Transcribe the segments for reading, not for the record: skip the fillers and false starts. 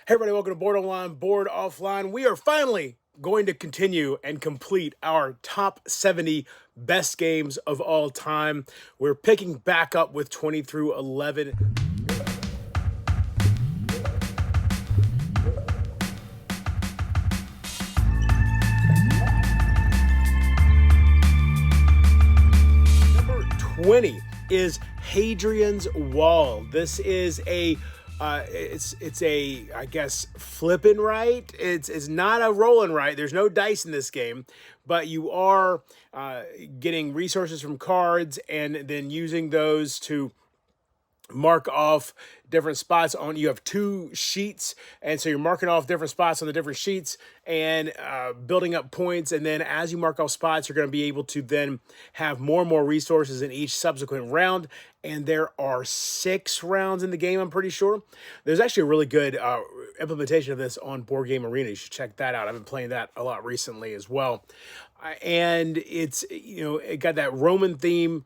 Hey everybody, welcome to Board Online, Board Offline. We are finally going to continue and complete our top 70 best games of all time. We're picking back up with 20 through 11. Number 20 is Hadrian's Wall. This is a it's a, I guess, flipping right. It's not a rolling right. There's no dice in this game, but you are getting resources from cards and then using those to mark off different spots on. You have two sheets, and so you're marking off different spots on the different sheets and building up points. And then as you mark off spots, you're going to be able to then have more and more resources in each subsequent round. And there are 6 rounds in the game, I'm pretty sure. There's actually a really good implementation of this on Board Game Arena. You should check that out. I've been playing that a lot recently as well. And it's, it got that Roman theme,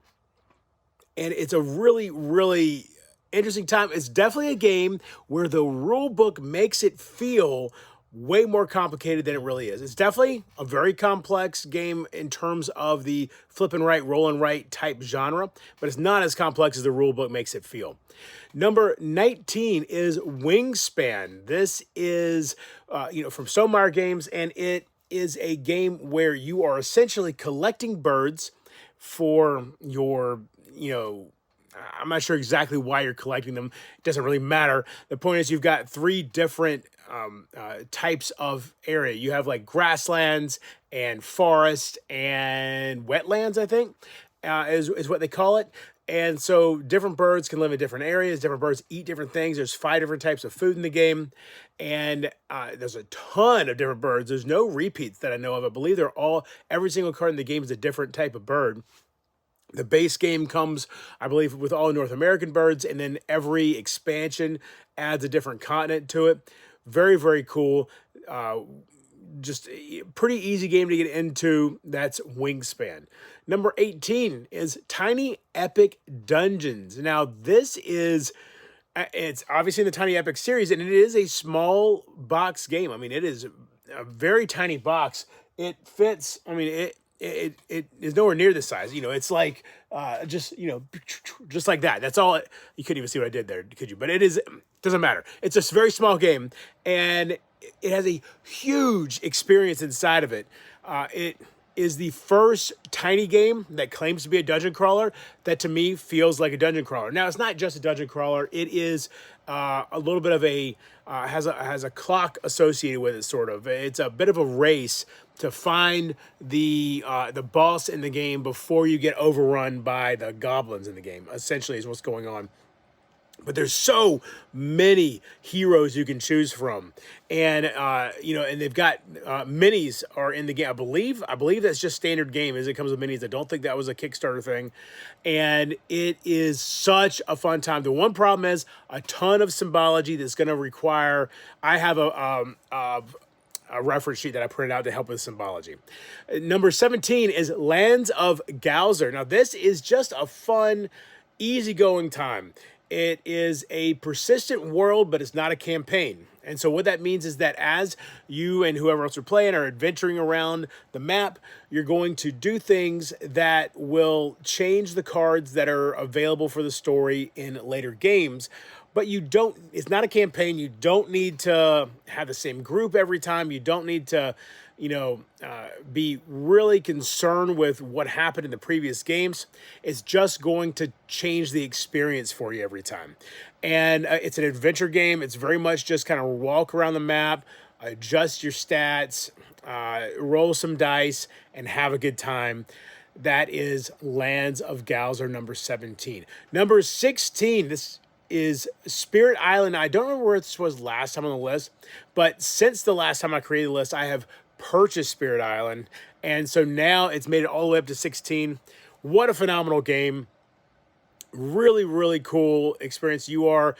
and it's a really, really interesting time. It's definitely a game where the rule book makes it feel way more complicated than it really is. It's definitely a very complex game in terms of the flip and right, roll and right type genre, but it's not as complex as the rule book makes it feel. Number 19 is Wingspan. This is, from Stonemaier Games, and it is a game where you are essentially collecting birds for your, I'm not sure exactly why you're collecting them. It doesn't really matter. The point is you've got 3 different types of area. You have like grasslands and forest and wetlands, I think, is what they call it. And so different birds can live in different areas. Different birds eat different things. There's 5 different types of food in the game. And there's a ton of different birds. There's no repeats that I know of. I believe every single card in the game is a different type of bird. The base game comes, I believe, with all North American birds, and then every expansion adds a different continent to it. Very, very cool. Just a pretty easy game to get into. That's Wingspan. Number 18 is Tiny Epic Dungeons. Now, this is, it's obviously in the Tiny Epic series, and it is a small box game. I mean, it is a very tiny box. It fits, it is nowhere near this size. It's like just like that. That's all. You couldn't even see what I did there, could you? But doesn't matter. It's a very small game, and it has a huge experience inside of it. It is the first tiny game that claims to be a dungeon crawler that to me feels like a dungeon crawler. Now, it's not just a dungeon crawler. It is a little bit of has a clock associated with it, sort of. It's a bit of a race to find the boss in the game before you get overrun by the goblins in the game, essentially, is what's going on. But there's so many heroes you can choose from, and and they've got minis are in the game. I believe that's just standard game as it comes with minis. I don't think that was a Kickstarter thing, and it is such a fun time. The one problem is a ton of symbology that's going to require. I have a reference sheet that I printed out to help with symbology. Number 17 is Lands of Gauzar. Now, this is just a fun, easygoing time. It is a persistent world, but it's not a campaign. And so what that means is that as you and whoever else are playing are adventuring around the map, you're going to do things that will change the cards that are available for the story in later games. But it's not a campaign. You don't need to have the same group every time. You don't need to, be really concerned with what happened in the previous games. It's just going to change the experience for you every time. And it's an adventure game. It's very much just kind of walk around the map, adjust your stats, roll some dice, and have a good time. That is Lands of Gauzar, number 17. Number 16, this is Spirit Island. I don't remember where this was last time on the list, but since the last time I created the list, I have purchased Spirit Island, and so now it's made it all the way up to 16. What a phenomenal game. Really, really cool experience. You are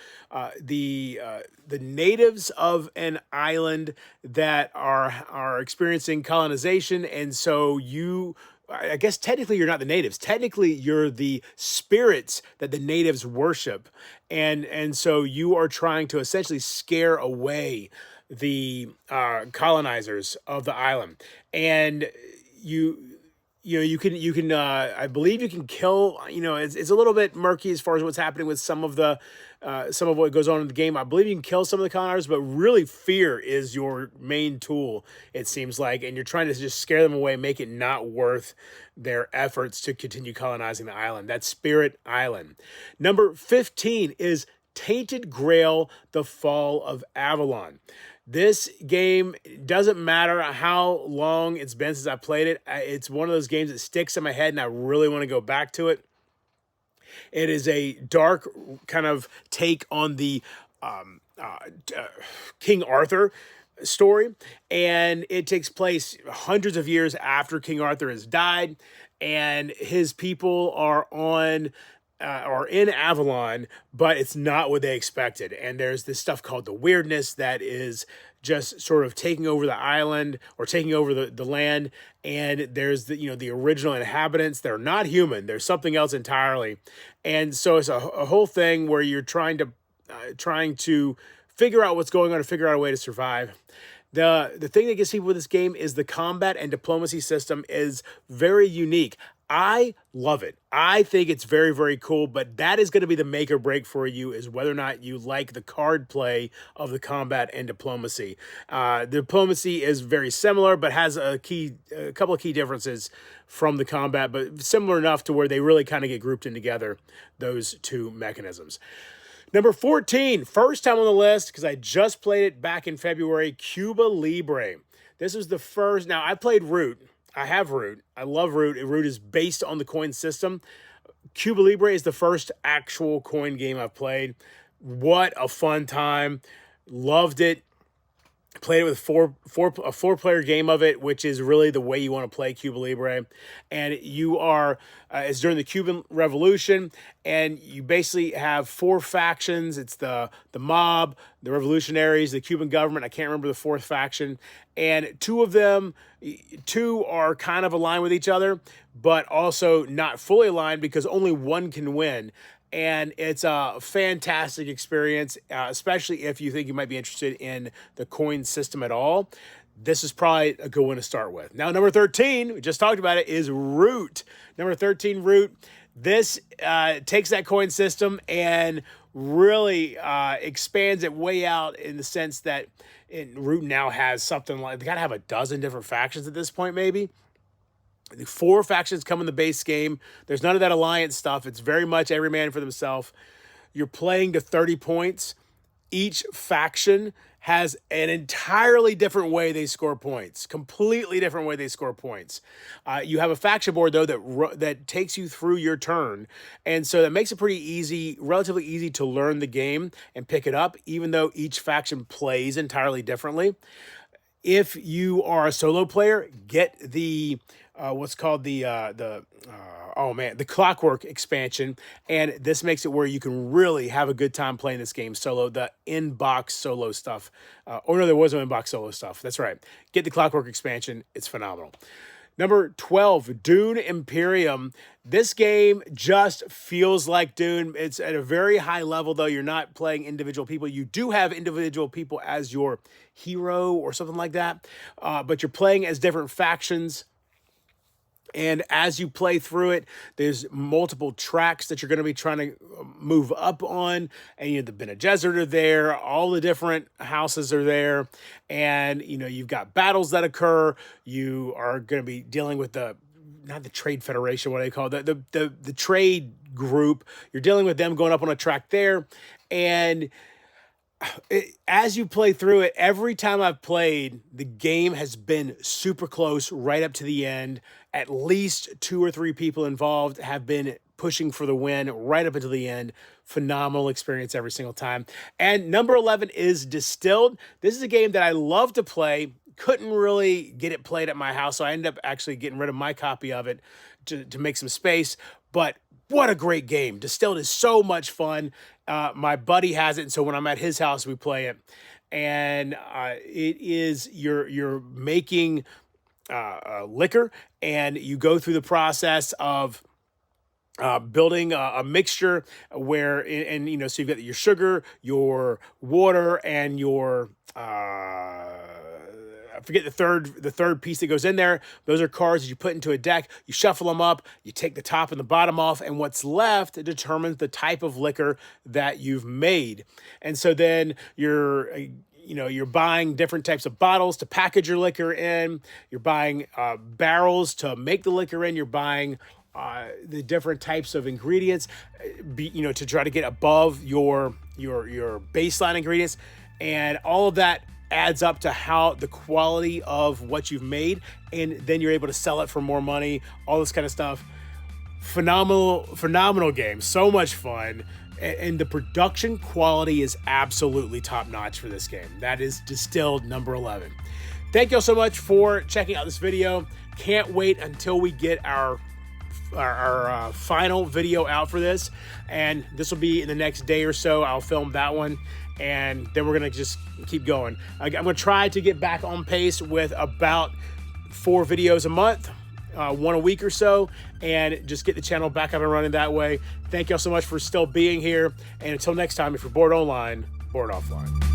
the natives of an island that are experiencing colonization, and so I guess technically you're not the natives. Technically, you're the spirits that the natives worship. and so you are trying to essentially scare away the colonizers of the island, and you you can I believe you can kill. It's a little bit murky as far as what's happening with some of what goes on in the game. I believe you can kill some of the colonizers, but really fear is your main tool, it seems like, and you're trying to just scare them away, make it not worth their efforts to continue colonizing the island. That's Spirit Island. Number 15 is Tainted Grail: The Fall of Avalon. This game, doesn't matter how long it's been since I played it. It's one of those games that sticks in my head and I really want to go back to it. It is a dark kind of take on the King Arthur story, and it takes place hundreds of years after King Arthur has died, and his people are in Avalon, but it's not what they expected. And there's this stuff called the weirdness that is just sort of taking over the island or taking over the land. And there's the original inhabitants. They're not human. They're something else entirely. And so it's a whole thing where you're trying to figure out what's going on and figure out a way to survive. The thing that gets people with this game is the combat and diplomacy system is very unique. I love it. I think it's very, very cool, but that is going to be the make or break for you, is whether or not you like the card play of the combat and diplomacy. The diplomacy is very similar, but has a couple of key differences from the combat, but similar enough to where they really kind of get grouped in together, those two mechanisms. Number 14, first time on the list, because I just played it back in February, Cuba Libre. This was the first. Now, I played Root. I have Root. I love Root. Root is based on the coin system. Cuba Libre is the first actual coin game I've played. What a fun time. Loved it. Played it with a four-player game of it, which is really the way you want to play Cuba Libre. And you are, it's during the Cuban Revolution, and you basically have four factions. It's the mob, the revolutionaries, the Cuban government. I can't remember the fourth faction. And two are kind of aligned with each other, but also not fully aligned because only one can win. And it's a fantastic experience, especially if you think you might be interested in the coin system at all. This is probably a good one to start with. Now, number 13, we just talked about it, is Root. Number 13, Root. This takes that coin system and really expands it way out, in the sense that Root now has something like, they got to have a dozen different factions at this point, maybe. The four factions come in the base game. There's none of that alliance stuff. It's very much every man for themselves. You're playing to 30 points. Each faction has an entirely different way they score points. Completely different way they score points. You have a faction board, though, that takes you through your turn. And so that makes it pretty easy, relatively easy to learn the game and pick it up, even though each faction plays entirely differently. If you are a solo player, get the what's called the Clockwork expansion, and this makes it where you can really have a good time playing this game solo. The in-box solo stuff, there was no in-box solo stuff. That's right. Get the Clockwork expansion; it's phenomenal. Number 12, Dune Imperium. This game just feels like Dune. It's at a very high level, though. You're not playing individual people. You do have individual people as your hero or something like that, but you're playing as different factions. And as you play through it, there's multiple tracks that you're going to be trying to move up on. And the Bene Gesserit are there. All the different houses are there. And, you've got battles that occur. You are going to be dealing with not the Trade Federation, what do they call it? The trade group. You're dealing with them going up on a track there. And as you play through it, every time I've played, the game has been super close right up to the end. At least 2 or 3 people involved have been pushing for the win right up until the end. Phenomenal experience every single time. And number 11 is Distilled. This is a game that I love to play. Couldn't really get it played at my house, so I ended up actually getting rid of my copy of it to make some space. But what a great game. Distilled is so much fun. My buddy has it, and so when I'm at his house, we play it. And it is, you're making liquor, and you go through the process of building a mixture where, and you know, so you've got your sugar, your water, and your I forget the third piece that goes in there. Those are cards that you put into a deck. You shuffle them up. You take the top and the bottom off, and what's left determines the type of liquor that you've made. And so then you're buying different types of bottles to package your liquor in. You're buying barrels to make the liquor in. You're buying the different types of ingredients, to try to get above your baseline ingredients, and all of that adds up to how the quality of what you've made, and then you're able to sell it for more money. All this kind of stuff. Phenomenal game. So much fun. And the production quality is absolutely top notch for this game. That is Distilled number 11. Thank you all so much for checking out this video. Can't wait until we get our final video out for this, and this will be in the next day or so. I'll film that one, and then we're gonna just keep going. I'm gonna try to get back on pace with about 4 videos a month, 1 a week or so, and just get the channel back up and running that way. Thank y'all so much for still being here, and until next time, if you're bored online, bored offline.